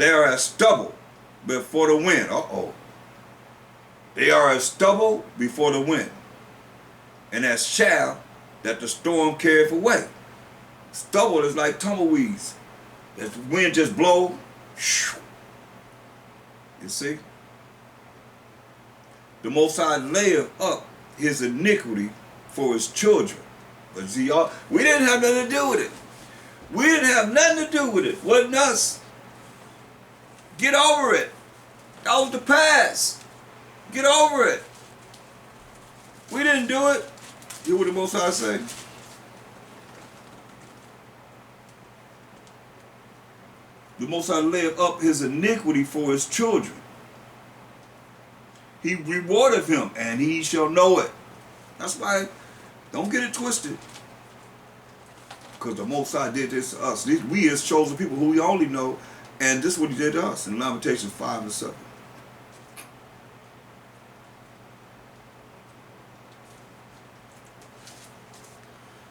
They are as stubble before the wind. Uh-oh. They are as stubble before the wind, and as chaff that the storm carrieth away. Stubble is like tumbleweeds. As the wind just blow, you see? The Most High layeth up his iniquity for his children. But see, y'all, we didn't have nothing to do with it. We didn't have nothing to do with it. Wasn't us. Get over it. That was the past. Get over it. We didn't do it. Hear what the Most High say? The Most High layeth up his iniquity for his children. He rewardeth him, and he shall know it. That's why, don't get it twisted. Because the Most High did this to us. We as chosen people who we only know, and this is what he did to us in Lamentations 5 and 7.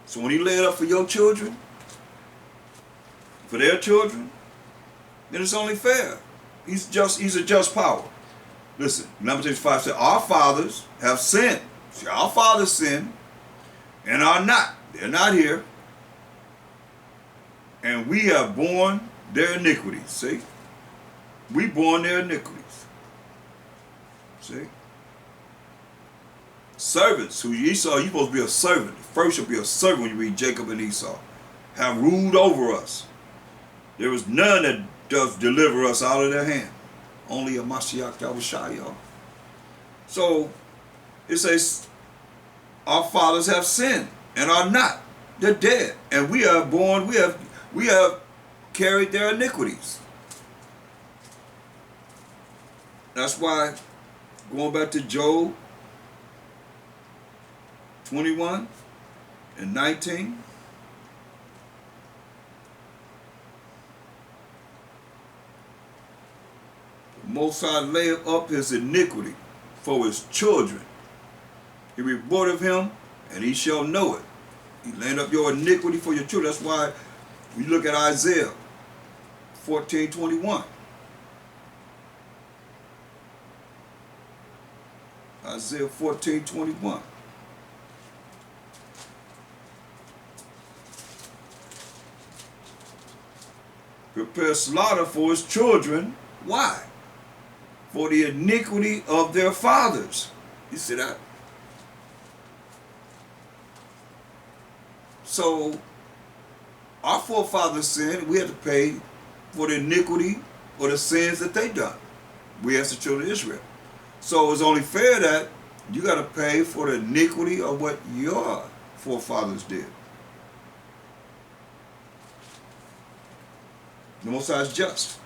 So when he laid up for your children, for their children, then it's only fair. He's a just power. Listen, Lamentations 5 said, our fathers have sinned. See, our fathers sinned and are not. They're not here. And we have borne their iniquities. See? We borne their iniquities. See? Servants, who Esau, you're supposed to be a servant. First you'll be a servant when you read Jacob and Esau. Have ruled over us. There is none that does deliver us out of their hand. Only a Mashiach Yahushua, y'all. So it says, our fathers have sinned and are not. They're dead. And we are born, we have carried their iniquities. That's why, going back to Job 21 and 19, the Most High layeth up his iniquity for his children. He rewardeth him, and he shall know it. He laying up your iniquity for your children. That's why we look at Isaiah 14:21. Isaiah 14:21. Prepare slaughter for his children. Why? For the iniquity of their fathers. You see that? So, our forefathers sinned. We had to pay for the iniquity or the sins that they done. We as the children of Israel. So it's only fair that you got to pay for the iniquity of what your forefathers did. The Most High is just.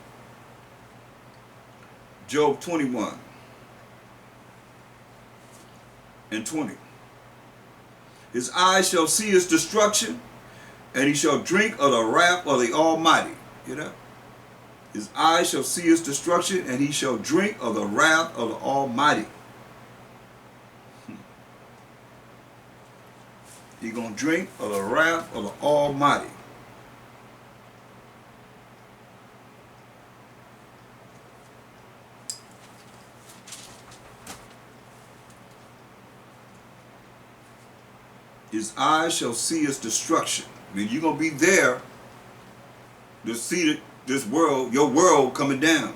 Job 21 and 20. His eyes shall see his destruction, and he shall drink of the wrath of the Almighty. You know? His eyes shall see his destruction, and he shall drink of the wrath of the Almighty. He's going to drink of the wrath of the Almighty. His eyes shall see his destruction. I mean, you're going to be there to see this world, your world coming down.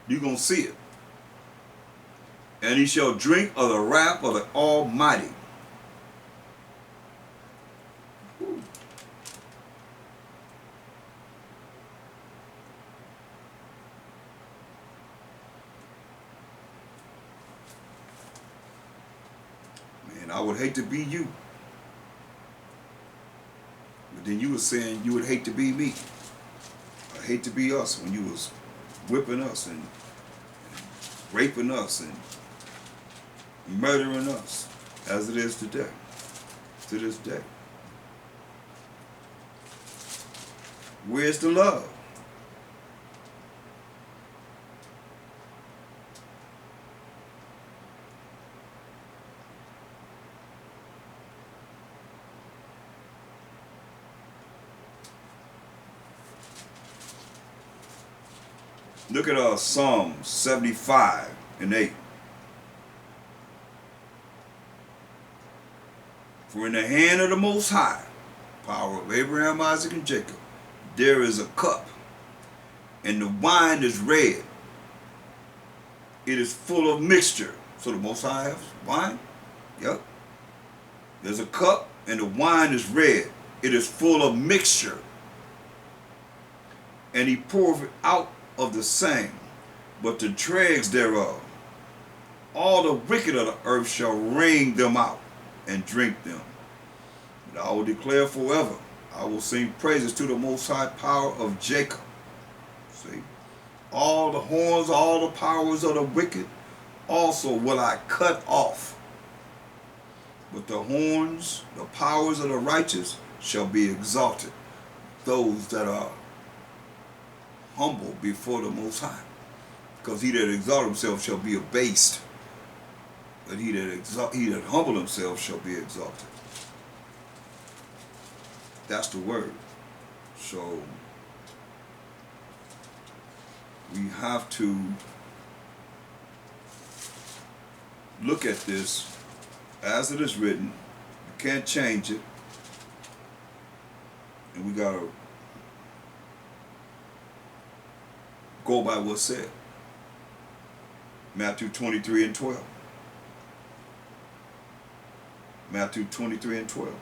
You're going to see it. And he shall drink of the wrath of the Almighty. Whew. Man, I would hate to be you. But then you were saying you would hate to be me. I hate to be us when you was whipping us and raping us and murdering us as it is today, to this day. Where's the love? Look at Psalm 75 and 8. For in the hand of the Most High, power of Abraham, Isaac, and Jacob, there is a cup, and the wine is red. It is full of mixture. So the Most High has wine? Yep. There's a cup, and the wine is red. It is full of mixture. And he poureth it out of the same, but the dregs thereof, all the wicked of the earth shall wring them out and drink them. But I will declare forever, I will sing praises to the Most High power of Jacob. See, all the horns, all the powers of the wicked, also will I cut off. But the horns, the powers of the righteous shall be exalted. Those that are humble before the Most High. Because he that exalt himself shall be abased. But he that humble himself shall be exalted. That's the word. So we have to look at this as it is written. You can't change it. And we got to go by what's said. Matthew 23 and 12. Matthew 23 and 12.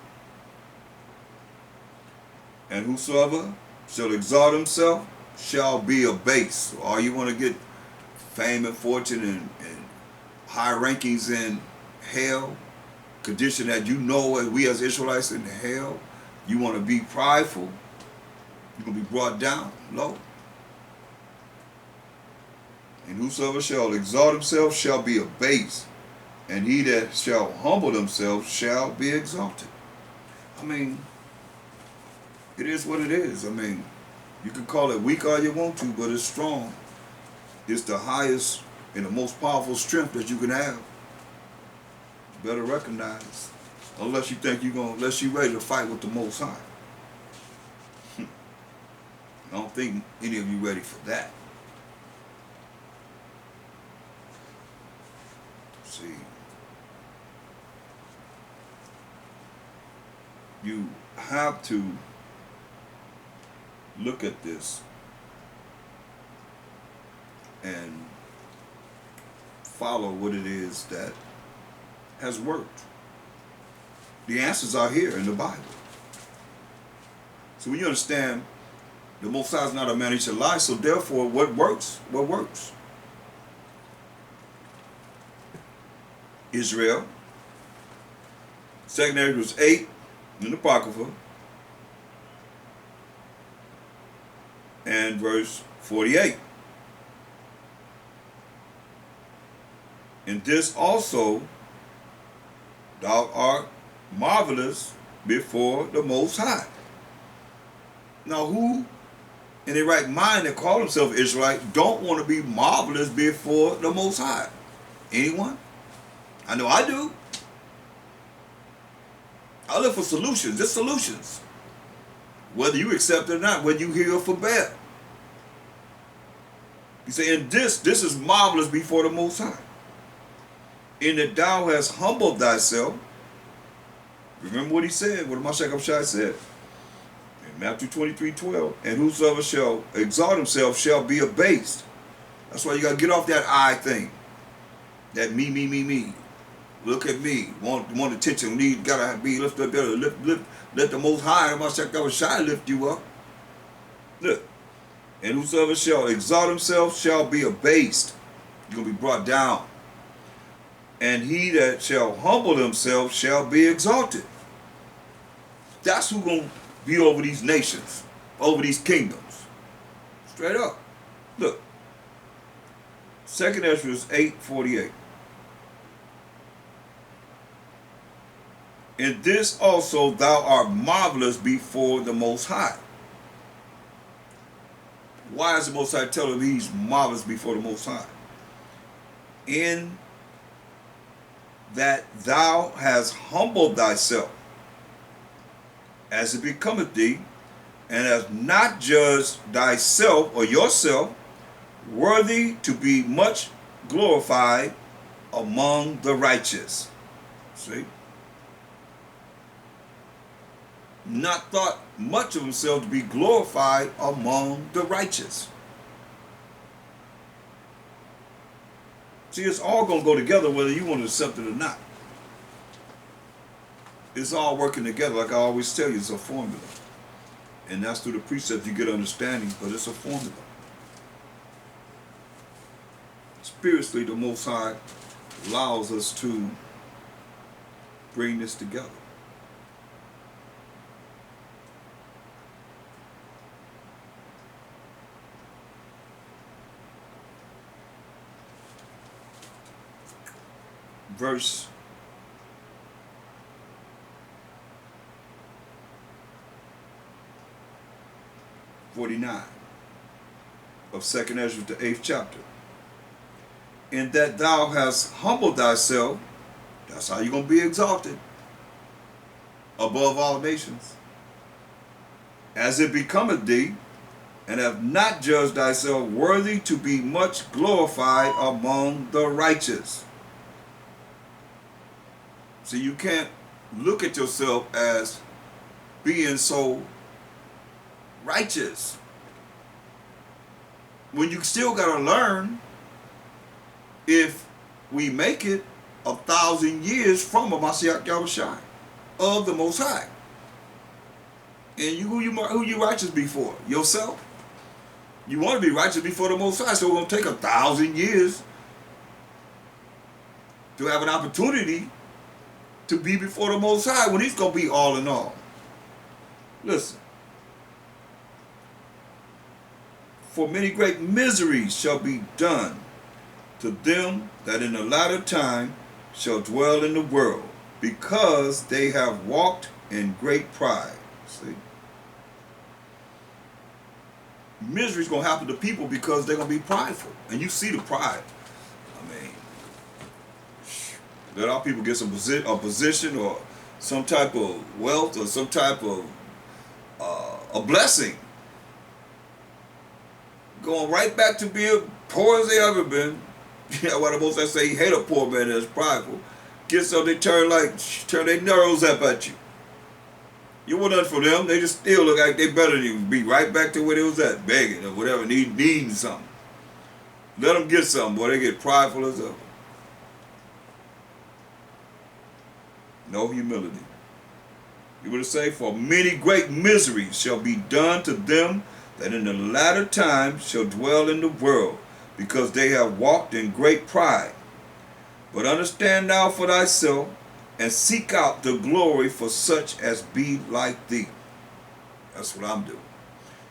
And whosoever shall exalt himself shall be abased. So all you want to get fame and fortune and high rankings in hell, condition that you know as we as Israelites in hell, you want to be prideful, you're going to be brought down low. And whosoever shall exalt himself shall be abased, and he that shall humble himself shall be exalted. I mean, it is what it is. I mean, you can call it weak all you want to, but it's strong. It's the highest and the most powerful strength that you can have. You better recognize. Unless you think unless you're ready to fight with the Most High. I don't think any of you ready for that. See, you have to look at this and follow what it is that has worked. The answers are here in the Bible. So when you understand the Most High is not a man he should lie, so therefore what works? What works? Israel. Second Ezra was 8 in the Apocrypha. And verse 48. In this also thou art marvelous before the Most High. Now who in their right mind that call themselves Israelite don't want to be marvelous before the Most High? Anyone? I know I do. I look for solutions, just solutions. Whether you accept it or not, whether you hear or forbear. You say, and this is marvelous before the Most High. In that thou hast humbled thyself. Remember what he said, what Mashiach Shai said. In Matthew 23:12, and whosoever shall exalt himself shall be abased. That's why you got to get off that I thing. That me. Look at me. Want attention. Need gotta be lifted up better. Let the Most High, Mashiach Shai, lift you up. Look. And whosoever shall exalt himself shall be abased. You're going to be brought down. And he that shall humble himself shall be exalted. That's who's going to be over these nations, over these kingdoms. Straight up. Look. 2nd Ezra 8:48. In this also thou art marvelous before the Most High. Why is the Most High telling me he's marvelous before the Most High? In that thou hast humbled thyself, as it becometh thee, and hast not judged thyself or yourself worthy to be much glorified among the righteous. See? Not thought much of himself to be glorified among the righteous. See, it's all going to go together whether you want to accept it or not. It's all working together. Like I always tell you, it's a formula. And that's through the precepts you get understanding, but it's a formula. Spiritually, the Most High allows us to bring this together. Verse 49 of 2nd Ezra, the 8th chapter. In that thou hast humbled thyself, that's how you're going to be exalted above all nations, as it becometh thee, and have not judged thyself worthy to be much glorified among the righteous. See, you can't look at yourself as being so righteous when you still got to learn if we make it 1,000 years from a Mashiach Yahushua of the Most High. And who you righteous before? Yourself. You want to be righteous before the Most High, so it's going to take 1,000 years to have an opportunity to be before the Most High when He's going to be all in all. Listen. For many great miseries shall be done to them that in the latter time shall dwell in the world, because they have walked in great pride. See? Misery is going to happen to people because they're going to be prideful. And you see the pride. I mean, let our people get a position or some type of wealth or some type of a blessing, going right back to being poor as they ever been. You know what the Most I say, he hate a poor man that's prideful. Get so they turn their nose up at you. You want nothing from them, they just still look like they better than you. Be right back to where they was at, begging or whatever, needing something. Let them get something, boy, they get prideful as ever. No humility. You would say, for many great miseries shall be done to them that in the latter time shall dwell in the world, because they have walked in great pride. But understand thou for thyself, and seek out the glory for such as be like thee. That's what I'm doing.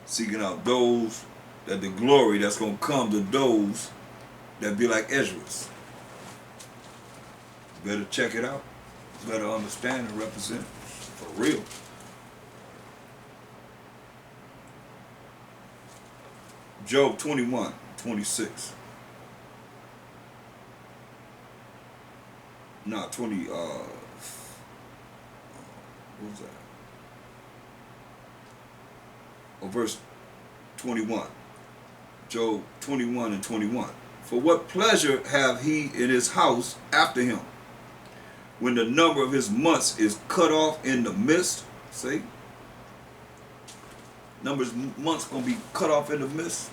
Seeking out those, that the glory that's going to come to those that be like Ezra's. Better check it out. Better understand and represent. For real. Job 21:26. Nah, 20, what was that? Oh, verse 21. Job 21:21. For what pleasure have he in his house after him, when the number of his months is cut off in the midst? See? Numbers months going to be cut off in the midst.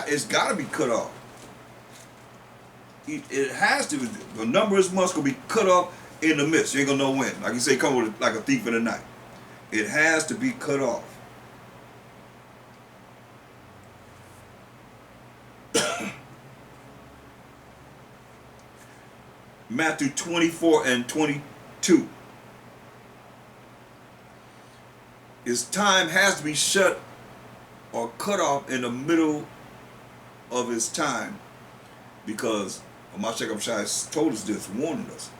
It's got to be cut off. It has to. The number of his months going to be cut off in the midst. You ain't going to know when. Like you say, come with like a thief in the night. It has to be cut off. Matthew 24:22. His time has to be shut or cut off in the middle of his time, because Mashiach Yahushua told us this, warning us.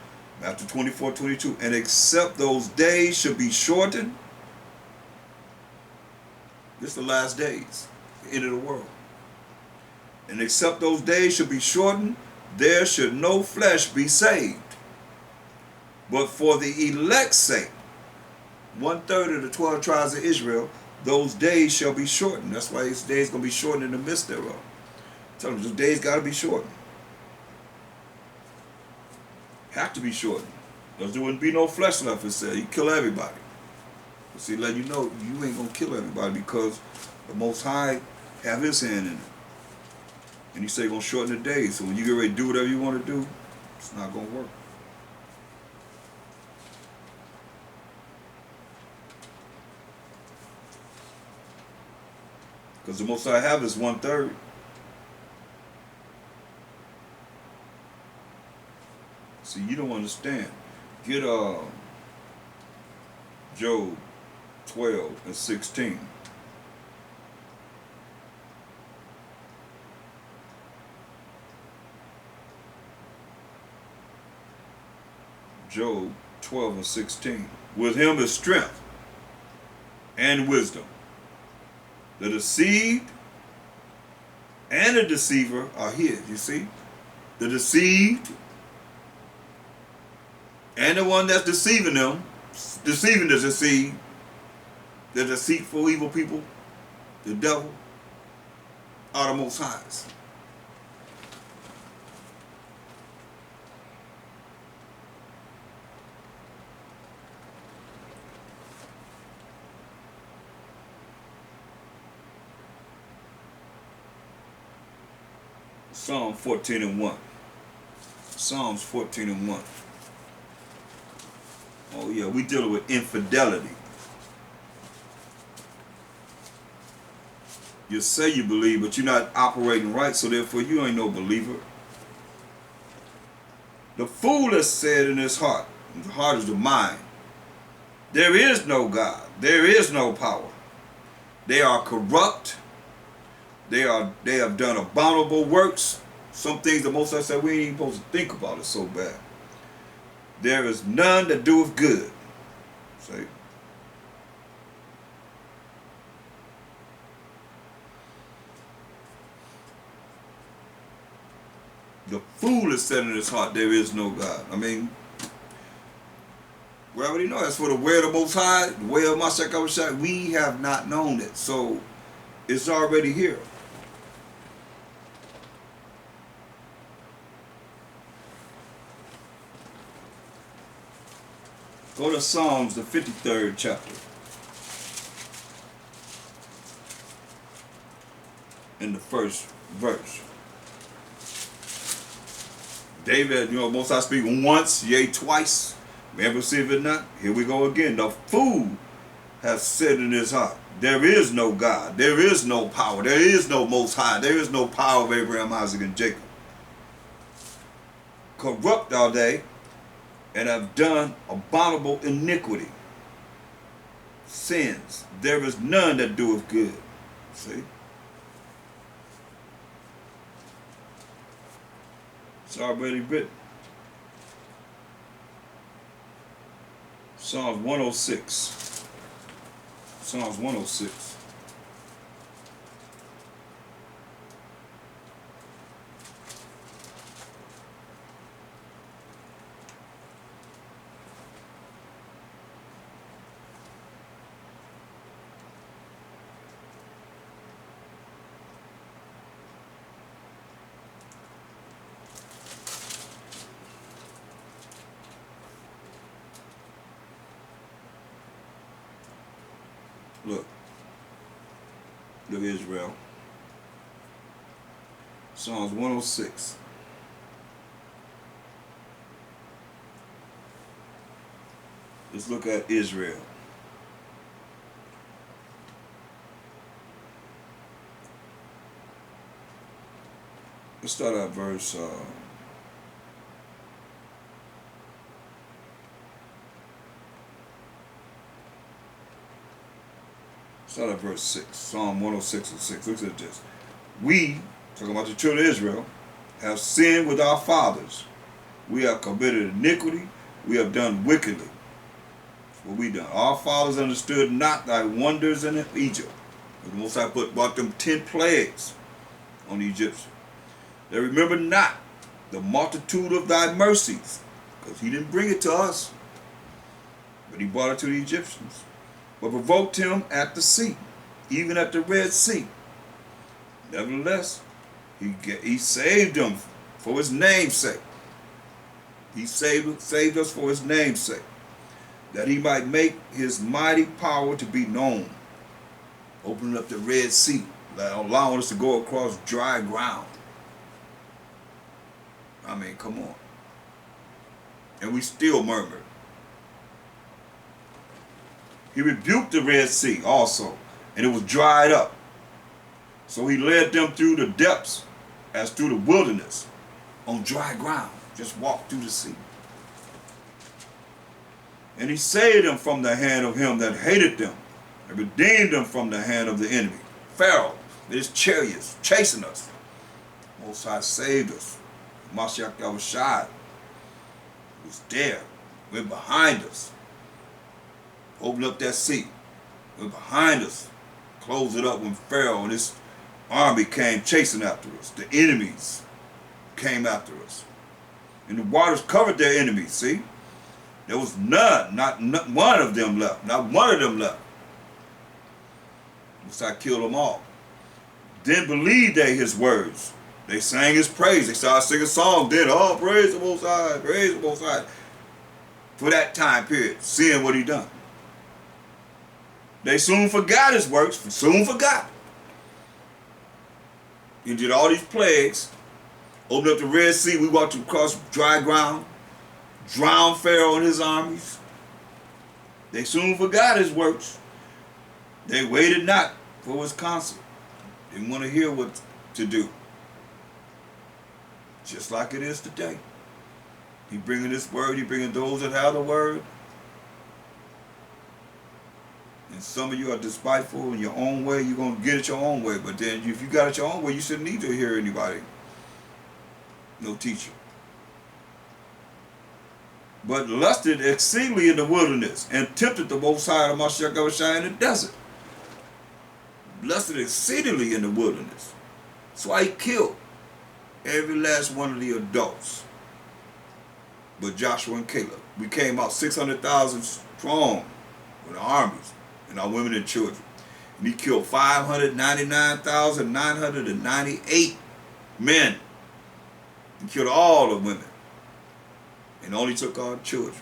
Matthew 24:22. And except those days should be shortened. This is the last days, the end of the world. And except those days should be shortened, there should no flesh be saved. But for the elect's sake, 1/3 of the 12 tribes of Israel, those days shall be shortened. That's why these days going to be shortened in the midst thereof. Tell them the days got to be shortened. Have to be shortened. Because there wouldn't be no flesh left, it said. You kill everybody. But see, let you know, you ain't going to kill everybody because the Most High have his hand in it. And he say he's going to shorten the days. So when you get ready to do whatever you want to do, it's not going to work. Because the Most High have is 1/3. See, you don't understand. Get Job 12:16. Job 12:16. With him is strength and wisdom. The deceived and the deceiver are his. You see? The deceived and the one that's deceiving them, deceiving the deceived, the deceitful evil people, the devil, are the Most Highs. Psalm 14:1. Psalms 14:1. Oh yeah, we dealing with infidelity. You say you believe, but you're not operating right, so therefore you ain't no believer. The fool has said in his heart, the heart is the mind, there is no God, there is no power. They are corrupt. They have done abominable works. Some things the Most High said we ain't even supposed to think about it so bad. There is none that doeth good. See? The fool is said in his heart, there is no God. I mean, we already know that's for the way of the Most High, the way of Mashiach. We have not known it. So it's already here. Go to Psalms, the 53rd chapter. In the first verse. David, Most High speak once, yea, twice. Man perceive it not. Here we go again. The fool has said in his heart, there is no God. There is no power. There is no Most High. There is no power of Abraham, Isaac, and Jacob. Corrupt are they, and have done abominable iniquity. Sins. There is none that doeth good. See? It's already written. Psalms 106. Psalms 106. Look Israel. Psalms 106. Let's look at Israel. Let's start at verse Start at verse 6. Psalm 106:6. Look at this. We, talking about the children of Israel, have sinned with our fathers. We have committed iniquity. We have done wickedly. That's what we done. Our fathers understood not thy wonders in Egypt. The Most High brought them 10 plagues on the Egyptians. They remember not the multitude of thy mercies, because he didn't bring it to us, but he brought it to the Egyptians. But provoked him at the sea, even at the Red Sea. Nevertheless, He saved them for his name's sake. He saved us for his name's sake, that he might make his mighty power to be known, opening up the Red Sea, allowing us to go across dry ground. I mean, come on. And we still murmured. He rebuked the Red Sea also, and it was dried up. So he led them through the depths as through the wilderness, on dry ground. Just walked through the sea. And he saved them from the hand of him that hated them, and redeemed them from the hand of the enemy. Pharaoh, with his chariots, chasing us. Most High saved us. Mashiach Yahushua was there, went behind us, opened up that sea, went behind us, closed it up when Pharaoh and his army came chasing after us. The enemies came after us. And the waters covered their enemies, see? There was none, not one of them left. Not one of them left. Most High killed them all. Didn't believe they his words. They sang his praise. They started singing songs. Then, oh, praise the Most High, praise the Most High. For that time period, seeing what he done. They soon forgot his works, soon forgot. He did all these plagues, opened up the Red Sea. We walked across dry ground, drowned Pharaoh and his armies. They soon forgot his works. They waited not for his counsel. Didn't want to hear what to do. Just like it is today. He bringing this word, he bringing those that have the word. And some of you are despiteful in your own way. You're going to get it your own way. But then if you got it your own way, you shouldn't need to hear anybody. No teacher. But lusted exceedingly in the wilderness, and tempted the Most High of Mashiach Yahushua in the desert. Lusted exceedingly in the wilderness. That's why he killed every last one of the adults. But Joshua and Caleb, we came out 600,000 strong with our armies and our women and children. And he killed 599,998 men. He killed all the women. And only took our children.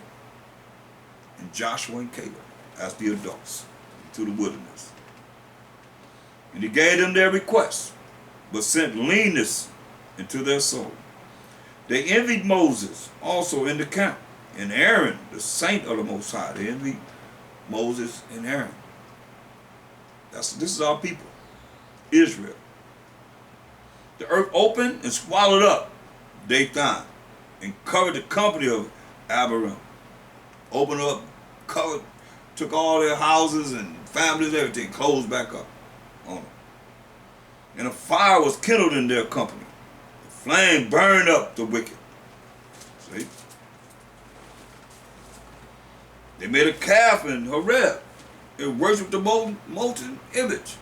And Joshua and Caleb as the adults to the wilderness. And he gave them their requests, but sent leanness into their soul. They envied Moses also in the camp, and Aaron, the saint of the Most High. They envied Moses and Aaron. This is our people, Israel. The earth opened and swallowed up Dathan and covered the company of Abiram. Opened up, covered, took all their houses and families, everything, closed back up on them. And a fire was kindled in their company. The flame burned up the wicked. See? They made a calf in Horeb and worshipped the molten image.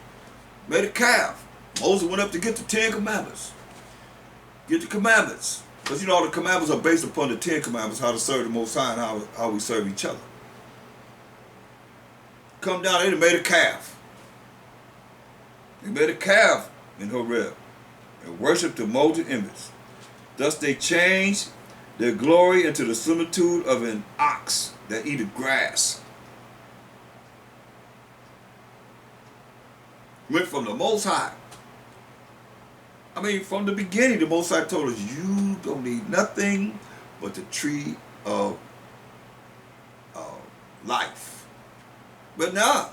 Made a calf. Moses went up to get the 10 commandments. Get the commandments. Because you know the commandments are based upon the 10 commandments, how to serve the Most High and how we serve each other. Come down there and made a calf. They made a calf in Horeb and worshipped the molten image. Thus they changed their glory into the similitude of an ox that eateth grass. Went from the Most High. I mean, from the beginning, the Most High told us, you don't need nothing but the tree of life. But nah,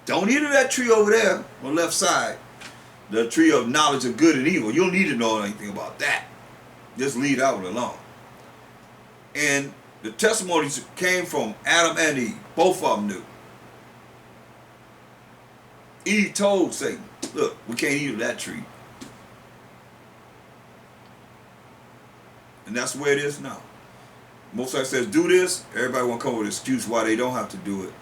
don't eat of that tree over there on the left side. The tree of knowledge of good and evil. You don't need to know anything about that. Just leave that one alone. And the testimonies came from Adam and Eve. Both of them knew. Eve told Satan, look, we can't eat of that tree. And that's the way it is now. Most High says, do this. Everybody want to come up with an excuse why they don't have to do it.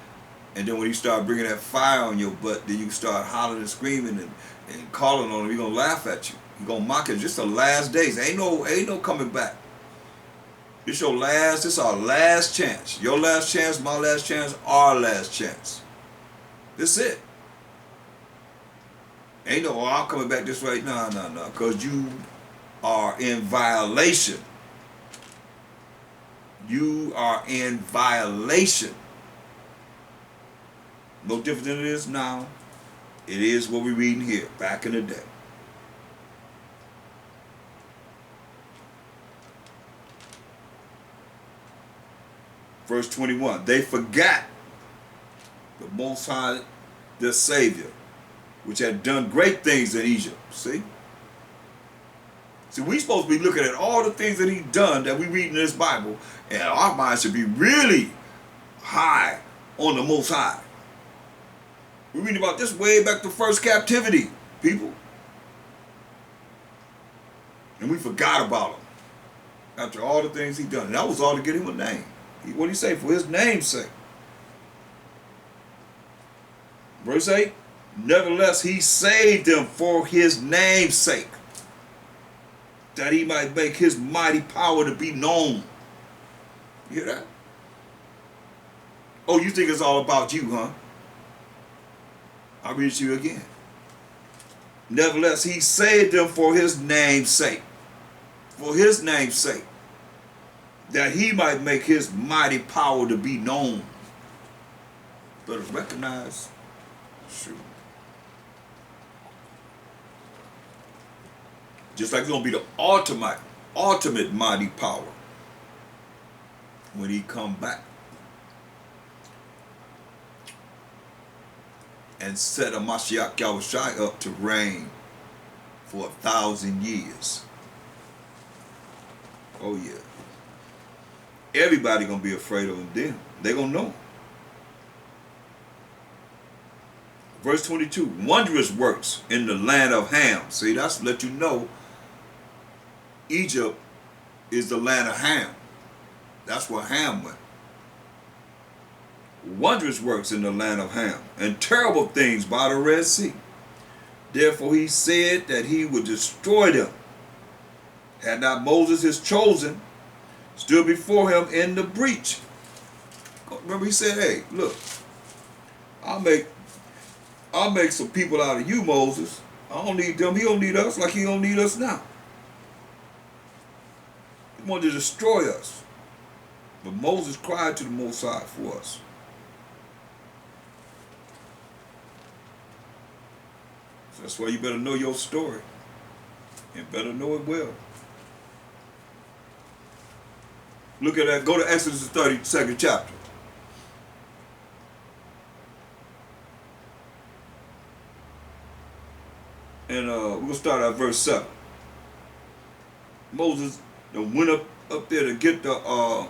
And then when you start bringing that fire on your butt, then you start hollering and screaming and calling on them. He's going to laugh at you. He's going to mock you. It's just the last days. Ain't no coming back. This our last chance. Your last chance, my last chance, our last chance. That's it. Ain't no, oh, I'm coming back this way. No, no, no. Because you are in violation. You are in violation. No different than it is now. It is what we're reading here, back in the day. Verse 21. They forgot the Most High, their Savior, which had done great things in Egypt. See? See, we supposed to be looking at all the things that He's done that we read in this Bible, and our minds should be really high on the Most High. We're reading about this way back to first captivity, people. And we forgot about Him after all the things He done. And that was all to get Him a name. What did He say? For His name's sake. Verse 8. Nevertheless, He saved them for His name's sake, that He might make His mighty power to be known. You hear that? Oh, you think it's all about you, huh? I'll read it to you again. Nevertheless, He saved them for His name's sake. For His name's sake, that He might make His mighty power to be known. Better recognize. Shoot. Just like it's going to be the ultimate mighty power when He come back and set a Mashiach Yahushai up to reign for 1,000 years. Oh yeah. Everybody going to be afraid of Him then. They're going to know. Verse 22, wondrous works in the land of Ham. See, that's to let you know Egypt is the land of Ham. That's where Ham went. Wondrous works in the land of Ham, and terrible things by the Red Sea. Therefore He said that He would destroy them. Had not Moses, His chosen, stood before Him in the breach. Remember He said, hey, look, I'll make some people out of you, Moses. I don't need them. He don't need us like He don't need us now. He wanted to destroy us. But Moses cried to the Most High for us. So that's why you better know your story. And better know it well. Look at that. Go to Exodus 32nd chapter. And we're going to start at verse 7. Moses went up there to get the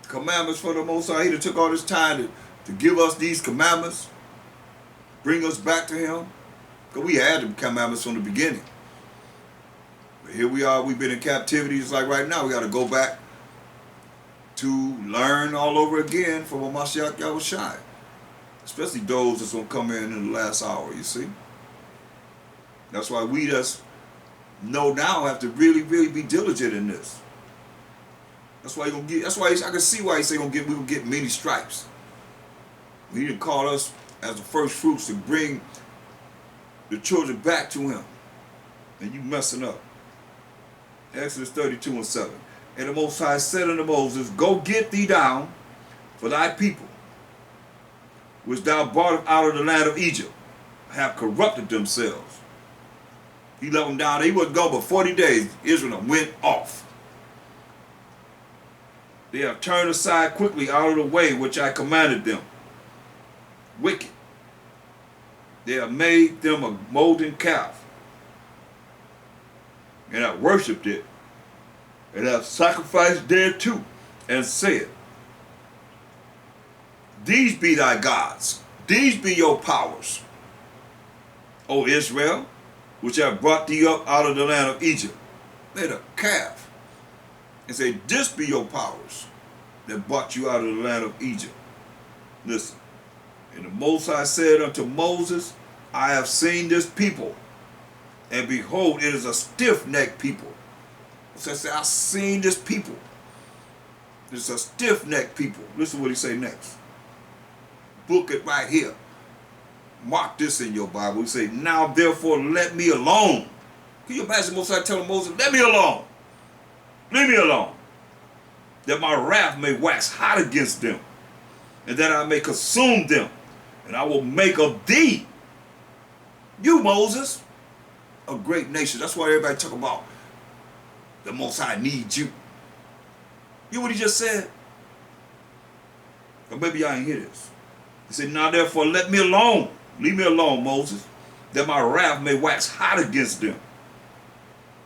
commandments for the Most High. He took all this time to give us these commandments, bring us back to Him. Because we had the commandments from the beginning. But here we are, we've been in captivity. It's like right now, we got to go back to learn all over again from Mashiach Yahushai. Especially those that's going to come in the last hour, you see. That's why we just know now have to really, really be diligent in this. That's why you're gonna get. That's why I can see why He say we gonna get many stripes. He didn't call us as the first fruits to bring the children back to Him, and you messing up. Exodus 32:7. And the Most High said unto Moses, Go get thee down for thy people, which thou brought out of the land of Egypt, have corrupted themselves. He let them down. He wasn't gone but 40 days. Israel went off. They have turned aside quickly out of the way which I commanded them. Wicked. They have made them a molten calf, and have worshipped it, and have sacrificed thereto, and said, These be thy gods, these be your powers, O Israel, which have brought thee up out of the land of Egypt. Made a calf, and say, This be your powers that brought you out of the land of Egypt. Listen. And the Most High said unto Moses, I have seen this people, and behold, it is a stiff-necked people. So I said, I've seen this people. It's a stiff-necked people. Listen to what He say next. Book it right here. Mark this in your Bible. He say, now therefore let me alone. Can you imagine Moses telling Moses, let me alone. Leave me alone. That my wrath may wax hot against them, and that I may consume them. And I will make of thee, you Moses, a great nation. That's why everybody talk about the Most High needs you. You know what he just said? Or maybe y'all ain't hear this. He said, now therefore let me alone. Leave me alone, Moses, that my wrath may wax hot against them,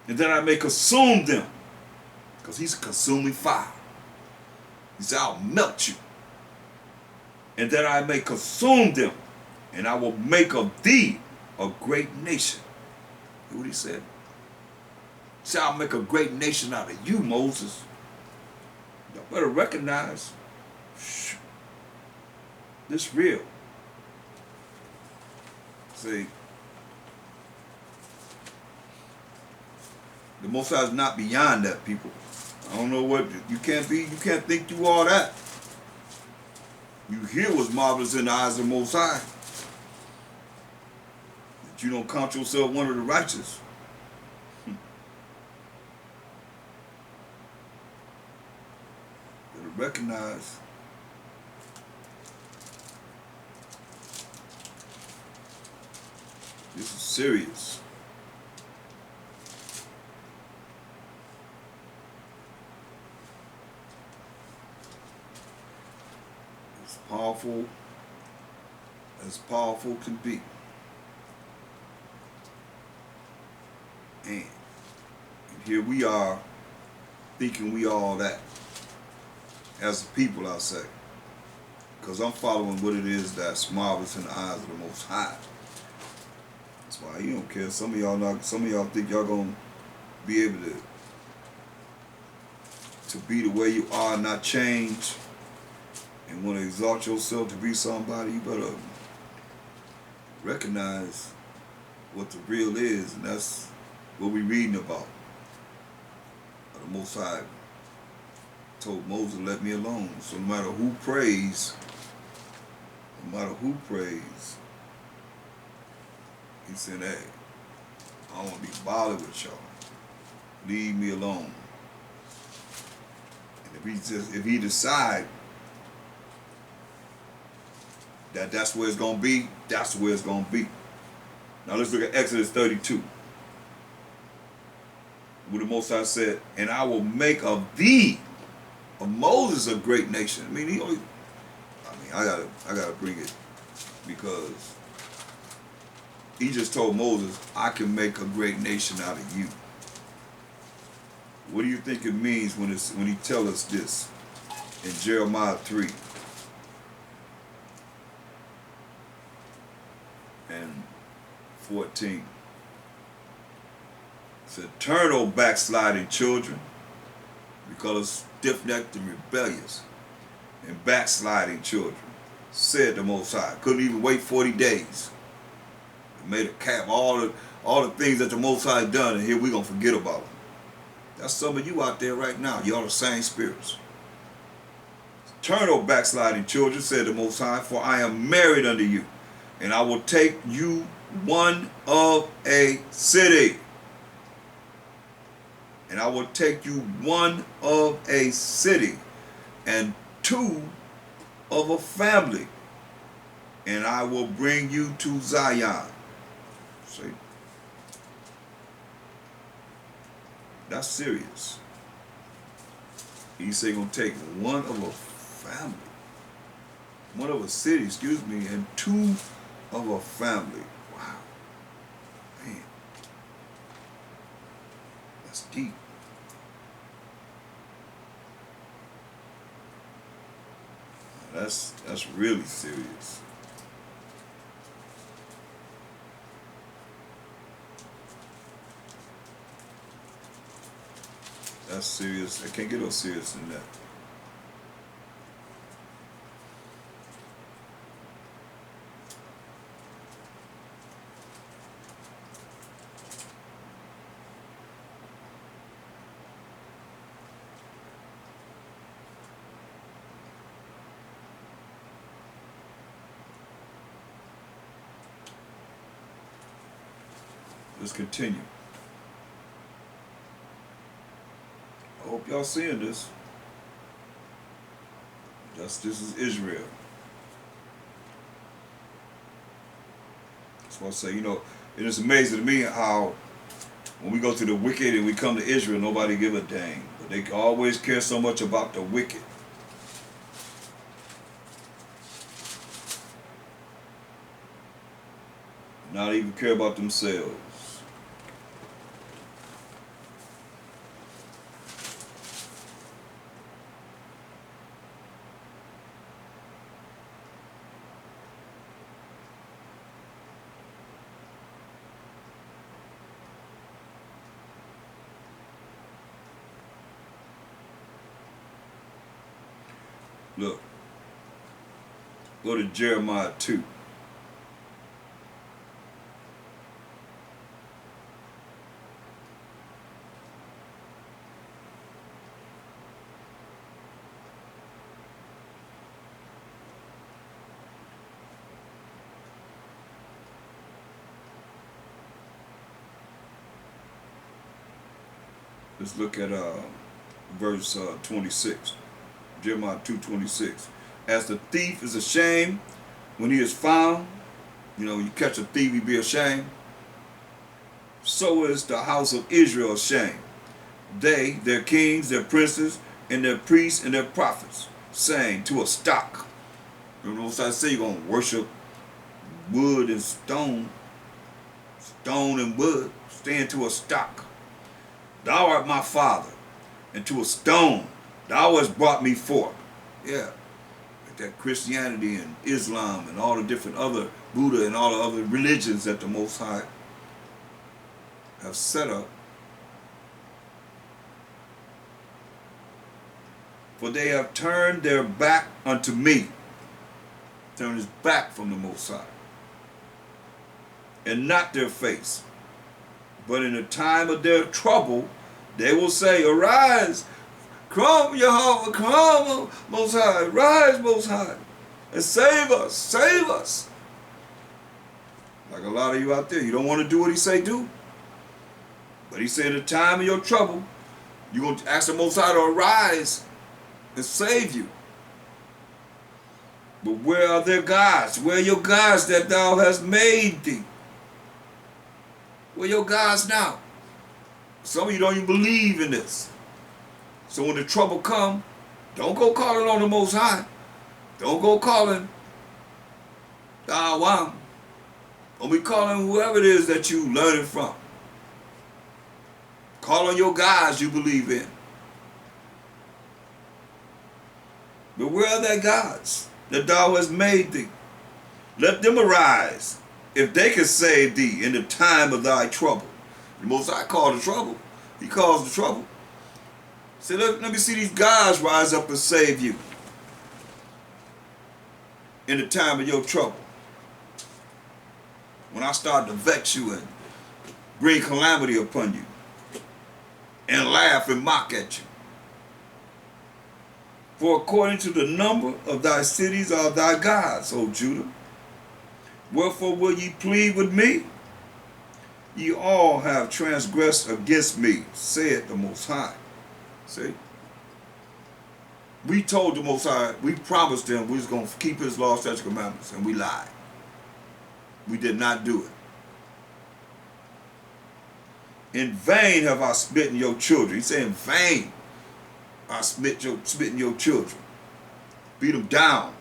and that I may consume them. Because he's a consuming fire. He said, I'll melt you, and that I may consume them, and I will make of thee a great nation. Hear what he said? He said, I'll make a great nation out of you, Moses. Y'all better recognize this real. See, the Most High is not beyond that, people. I don't know what you can't be. You can't think you all that. You hear what's marvelous in the eyes of the Most High. That you don't count yourself one of the righteous. Better recognize this is serious. As powerful can be. And here we are thinking we all that as a people, I'll say. Because I'm following what it is that's marvelous in the eyes of the Most High. That's why you don't care. Some of y'all think y'all gonna be able to be the way you are, not change, and want to exalt yourself to be somebody. You better recognize what the real is, and that's what we're reading about. The Most High told Moses, let me alone. So no matter who prays, he said, hey, I don't want to be bothered with y'all. Leave me alone. And if he decide that that's where it's going to be, that's where it's going to be. Now let's look at Exodus 32. Where the Most High said, and I will make of thee, of Moses, a great nation. I gotta bring it, because he just told Moses, I can make a great nation out of you. What do you think it means when he tells us this in Jeremiah 3 and 14? It said, turn, O backsliding children, because stiff-necked and rebellious and backsliding children, said the Most High. Couldn't even wait 40 days. Made a cap, all the things that the Most High done, and here we're going to forget about them. That's some of you out there right now. Y'all the same spirits. Turn, O backsliding children, said the Most High, for I am married unto you, and I will take you one of a city. And I will take you one of a city, and two of a family, and I will bring you to Zion. See? That's serious. He said gonna take one of a family, one of a city, and two of a family. Wow. Man. That's deep. That's really serious. That's serious. I can't get no serious than that. Let's continue. I hope y'all seeing this. This is Israel. That's what I say, it is amazing to me how when we go to the wicked and we come to Israel, nobody give a dang. But they always care so much about the wicked. Not even care about themselves. Look, go to Jeremiah 2. Let's look at verse 26. Jeremiah 2:26. As the thief is ashamed when he is found, when you catch a thief, you be ashamed. So is the house of Israel ashamed. They, their kings, their princes, and their priests and their prophets, saying to a stock. Remember what I say, you're going to worship wood and stone and wood, stand to a stock. Thou art my father, and to a stone thou hast brought me forth. Yeah. Like that Christianity and Islam and all the different other Buddha and all the other religions that the Most High have set up. For they have turned their back unto me. Turned his back from the Most High. And not their face. But in the time of their trouble, they will say, arise, come, Yahweh, come, Most High, rise, Most High, and save us, save us. Like a lot of you out there, you don't want to do what he say do. But he said, in the time of your trouble, you're going to ask the Most High to arise and save you. But where are their gods? Where are your gods that thou hast made thee? Where are your gods now? Some of you don't even believe in this. So when the trouble come, don't go calling on the Most High. Don't go calling Awam. Don't be calling whoever it is that you learning from. Call on your gods you believe in. But where are their gods that thou hast made thee? Let them arise, if they can save thee in the time of thy trouble. The Most High called the trouble. He calls the trouble. Say, let me see these gods rise up and save you in the time of your trouble. When I start to vex you and bring calamity upon you and laugh and mock at you. For according to the number of thy cities are thy gods, O Judah. Wherefore will ye plead with me? Ye all have transgressed against me, saith the Most High. See? We told the Most High, we promised him we was going to keep his law, statutes, and commandments, and we lied. We did not do it. In vain have I smitten your children. He said, in vain I smitten your children. Beat them down.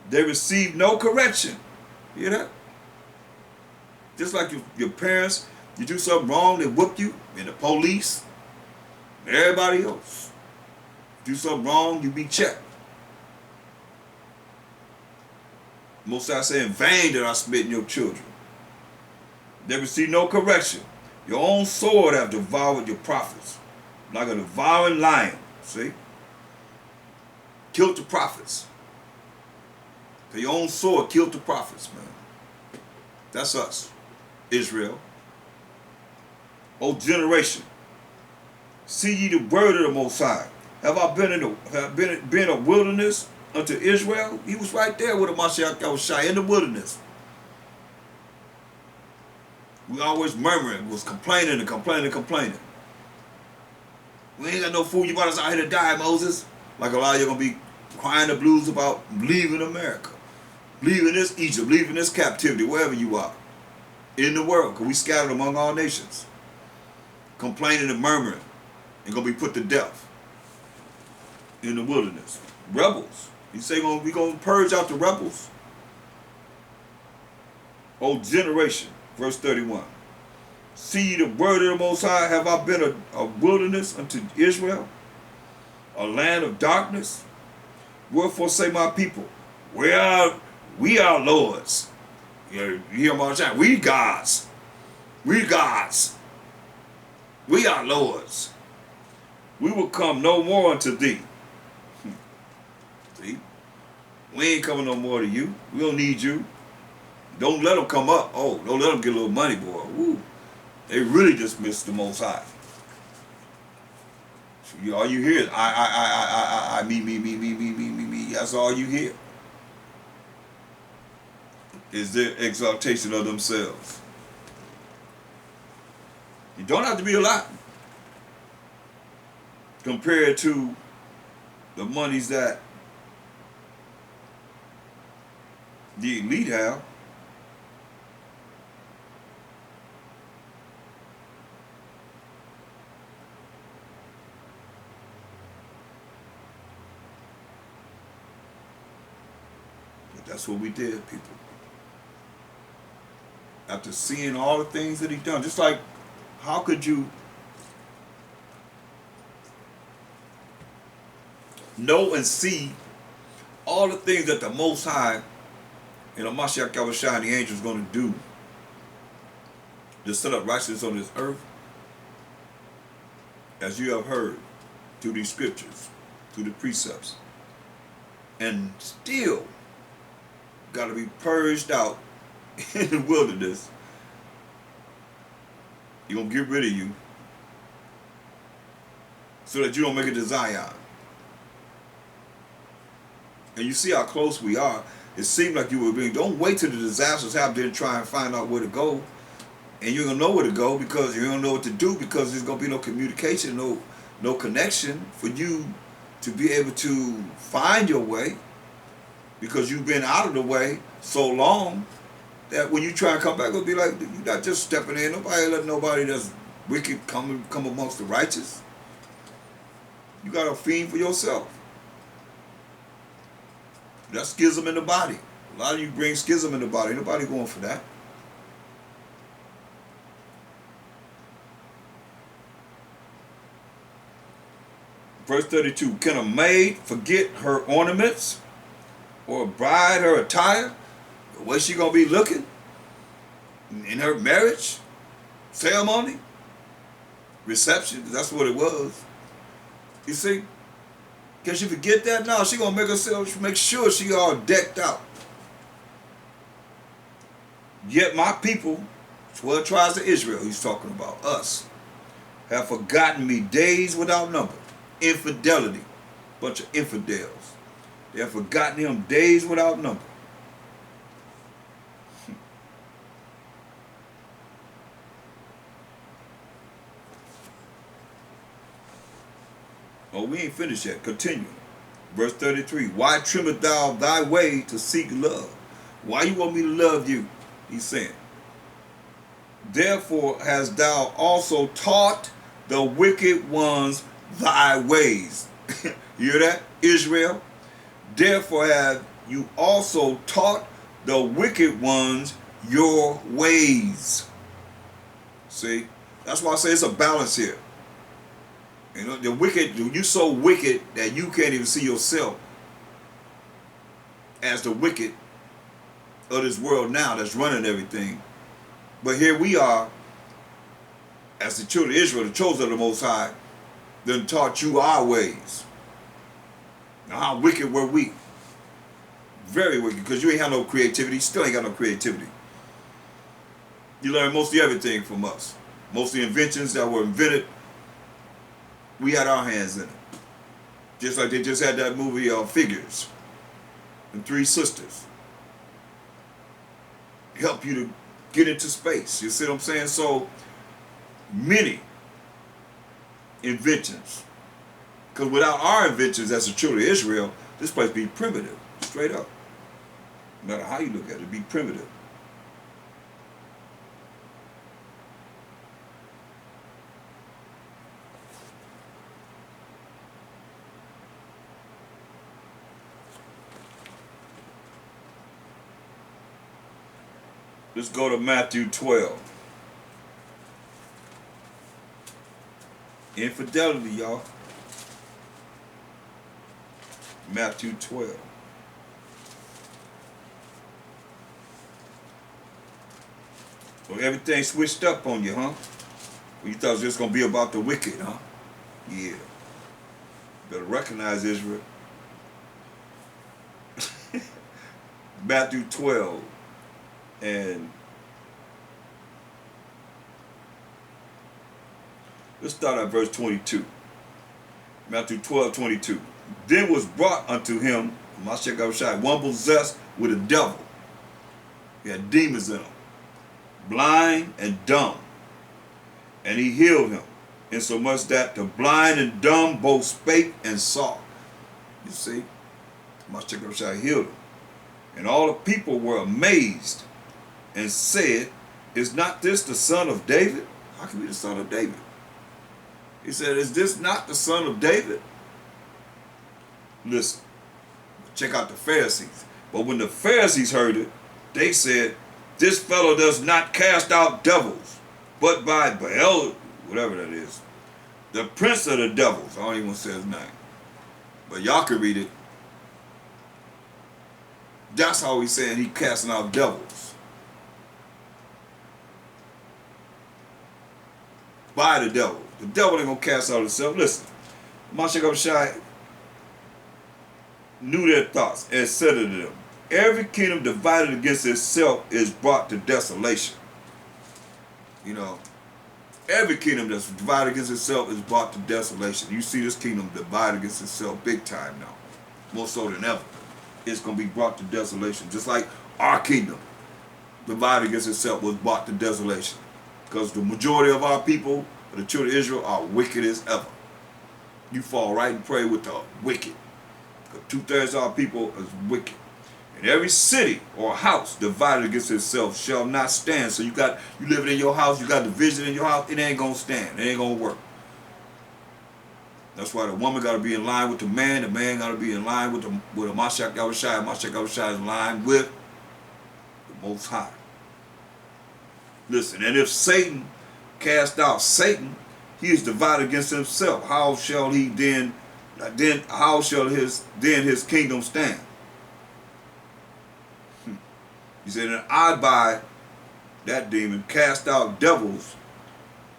They received no correction. You hear that? Just like your parents, you do something wrong, they whoop you, and the police, and everybody else. Do something wrong, you be checked. Most I say, in vain that I smitten your children. They receive no correction. Your own sword have devoured your prophets, like a devouring lion. See? Killed the prophets. Your own sword killed the prophets, man. That's us, Israel. O generation, see ye the word of the Most High. Have I been a wilderness unto Israel? He was right there with a Mashiach Yahushua in the wilderness. We always murmuring, was complaining and complaining and complaining. We ain't got no food. You brought us out here to die, Moses. Like a lot of you going to be crying the blues about leaving America, leaving this Egypt, leaving this captivity, wherever you are in the world, because we scattered among all nations, complaining and murmuring, and going to be put to death in the wilderness. Rebels. He say we going to purge out the rebels. O generation, verse 31. See the word of the Most High, have I been a wilderness unto Israel, a land of darkness? Wherefore say my people, we are lords. You hear them all the time. We gods. We gods. We are lords. We will come no more unto thee. See? We ain't coming no more to you. We don't need you. Don't let them come up. Oh, don't let them get a little money, boy. Woo. They really just missed the Most High. So all you hear is I, me. That's all you hear. Is their exaltation of themselves. You don't have to be a lot compared to the monies that the elite have. But that's what we did, people. After seeing all the things that he done, just like, how could you know and see all the things that the Most High and Mashiach Yahushua and the angels going to do to set up righteousness on this earth, as you have heard through these scriptures, through the precepts, and still got to be purged out in the wilderness. You're going to get rid of you so that you don't make it to Zion. And you see how close we are. It seemed like you were being, don't wait till the disasters happen to try and find out where to go. And you're going to know where to go because you don't know what to do, because there's going to be no communication, no connection for you to be able to find your way, because you've been out of the way so long that when you try and come back, it'll be like, you're not just stepping in. Nobody let nobody that's wicked come amongst the righteous. You got to fiend for yourself. That's schism in the body. A lot of you bring schism in the body. Ain't nobody going for that. Verse 32, can a maid forget her ornaments, or a bride her attire, the way she going to be looking in her marriage ceremony, reception? That's what it was. You see? Can she forget that? No, she going to make herself, make sure she all decked out. Yet my people, 12 tribes of Israel, he's talking about us, have forgotten me days without number. Infidelity. Bunch of infidels. They have forgotten him days without number. Oh, we ain't finished yet. Continue. Verse 33. Why trimmest thou thy way to seek love? Why you want me to love you? He's saying. Therefore hast thou also taught the wicked ones thy ways. You hear that, Israel? Therefore have you also taught the wicked ones your ways. See? That's why I say it's a balance here. You know, the wicked, you're so wicked that you can't even see yourself as the wicked of this world now that's running everything. But here we are, as the children of Israel, the chosen of the Most High, then taught you our ways. Now, how wicked were we? Very wicked, because you ain't have no creativity. Still ain't got no creativity. You learn mostly everything from us. Most of the inventions that were invented, we had our hands in it. Just like they just had that movie, Figures, and Three Sisters. Help you to get into space. You see what I'm saying? So many inventions. Because without our inventions as the children of Israel, this place be primitive, straight up. No matter how you look at it, it'd be primitive. Let's go to Matthew 12. Infidelity, y'all. Matthew 12. So everything switched up on you, huh? Well, you thought it was just going to be about the wicked, huh? Yeah. Better recognize Israel. Matthew 12. And let's start at verse 22. Matthew 12:22. Then was brought unto him, one possessed with a devil. He had demons in him, blind and dumb. And he healed him, insomuch that the blind and dumb both spake and saw. You see? Healed him. And all the people were amazed and said, is not this the son of David? How can he be the son of David? He said, is this not the son of David? Listen, check out the Pharisees. But when the Pharisees heard it, they said, this fellow does not cast out devils, but by Baal, whatever that is, the prince of the devils. I don't even want to say his name. But y'all can read it. That's how he's saying he casting out devils. By the devil. The devil ain't gonna cast out himself. Listen, Mashiach knew their thoughts and said to them, every kingdom divided against itself is brought to desolation. You know, every kingdom that's divided against itself is brought to desolation. You see this kingdom divided against itself big time now. More so than ever. It's gonna be brought to desolation. Just like our kingdom divided against itself was brought to desolation. Because the majority of our people, the children of Israel, are wicked as ever. You fall right and pray with the wicked. Because 2/3 of our people is wicked. And every city or house divided against itself shall not stand. So you living in your house, you got division in your house, it ain't gonna stand. It ain't gonna work. That's why the woman got to be in line with the man got to be in line with the Mashiach Yahushua. Mashiach Yahushua is in line with the Most High. Listen, and if Satan cast out Satan, he is divided against himself. How shall he then how shall his kingdom stand? He said, and I by that demon cast out devils,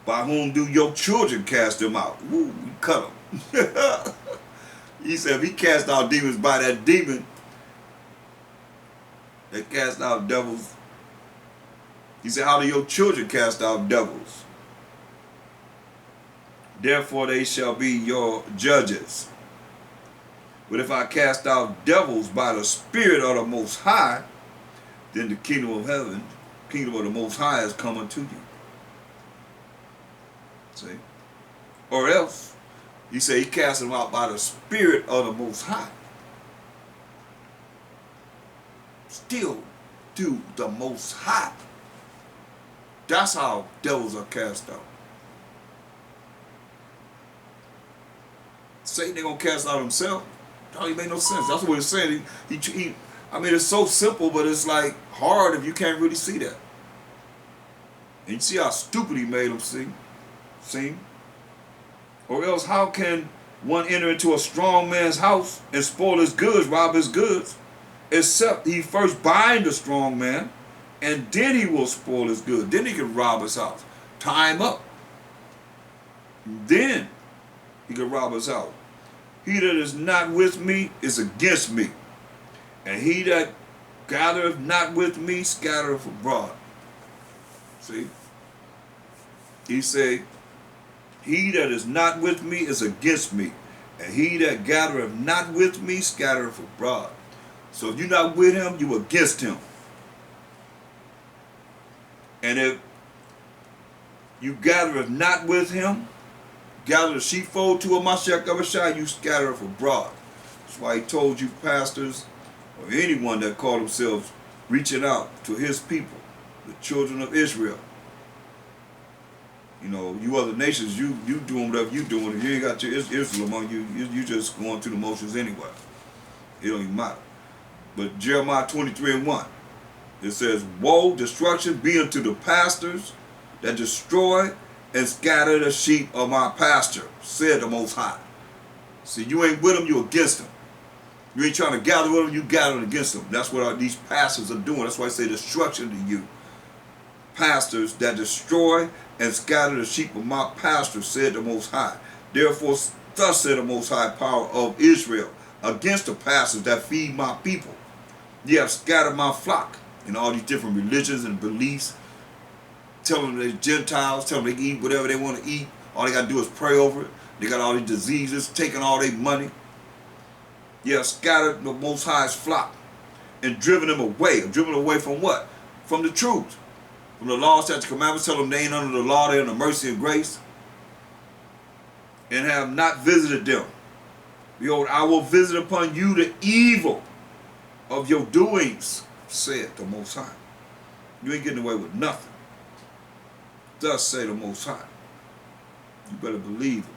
by whom do your children cast them out? Woo, we cut them. He said, if he cast out demons by that demon that cast out devils, he said, how do your children cast out devils? Therefore they shall be your judges. But if I cast out devils by the Spirit of the Most High, then the kingdom of heaven, kingdom of the Most High is coming to you. See? Or else, he said he cast them out by the Spirit of the Most High. Still do the Most High. That's how devils are cast out. Satan ain't gonna cast out himself. That don't even make no sense. That's what he's saying. I mean, it's so simple, but it's like hard if you can't really see that. And you see how stupid he made him seem? Or else how can one enter into a strong man's house and spoil his goods, rob his goods, except he first bind the strong man, and then he will spoil his goods. Then he can rob his house, tie him up. Then he can rob his house. He that is not with me is against me, and he that gathereth not with me scattereth abroad. See? He say, he that is not with me is against me, and he that gathereth not with me scattereth abroad. So if you're not with him, you're against him. And if you gather not with him, gather the sheepfold to a Mashiach Abishai, you scatter abroad. That's why he told you pastors or anyone that called themselves reaching out to his people, the children of Israel. You know, you other nations, you doing whatever you doing. If you ain't got your Israel among you, you just going through the motions anyway. It don't even matter. But Jeremiah 23:1, it says, woe, destruction be unto the pastors that destroy and scatter the sheep of my pasture, said the Most High. See, you ain't with them, you against them. You ain't trying to gather with them, you gathering against them. That's what these pastors are doing. That's why I say destruction to you. Pastors that destroy and scatter the sheep of my pasture, said the Most High. Therefore, thus said the Most High power of Israel, against the pastors that feed my people. Ye have scattered my flock in all these different religions and beliefs, telling them they're Gentiles, telling them they can eat whatever they want to eat. All they got to do is pray over it. They got all these diseases, taking all their money. Ye have scattered the Most High's flock and driven them away. Driven away from what? From the truth. From the law, statutes, commandments, tell them they ain't under the law, they're under mercy and grace. And have not visited them. Behold, I will visit upon you the evil of your doings, said the Most High. You ain't getting away with nothing. Thus say the Most High. You better believe it.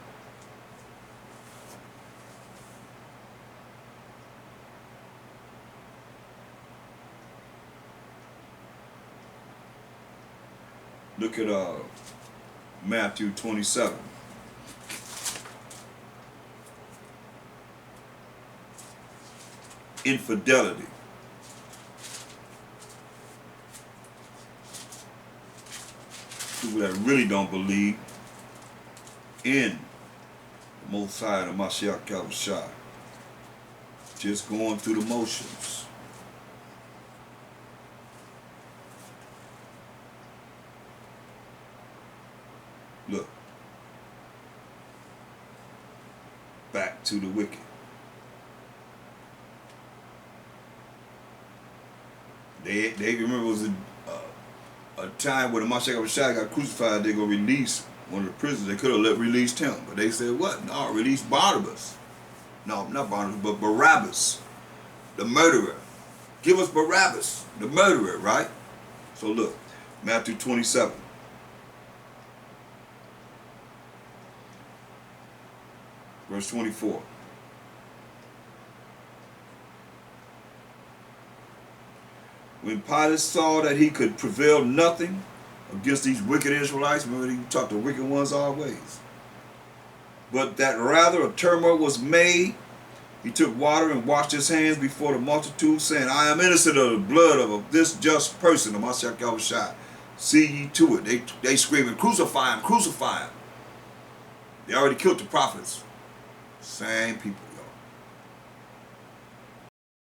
Look at Matthew 27. Infidelity. People that really don't believe in the Most High and the Mashiach Abishai. Just going through the motions. Look. Back to the wicked. They remember it was a time when the Mashiach Abishai got crucified, they're going to release one of the prisoners. They could have released him. But they said, what? No, release Barnabas. No, not Barnabas, but Barabbas, the murderer. Give us Barabbas, the murderer, right? So look, Matthew 27. Verse 24. When Pilate saw that he could prevail nothing against these wicked Israelites, remember he taught the wicked ones always, but that rather a turmoil was made, he took water and washed his hands before the multitude, saying, I am innocent of the blood of this just person, the Mashiach Abishai. See ye to it. They screaming, crucify him, crucify him. They already killed the prophets. Same people.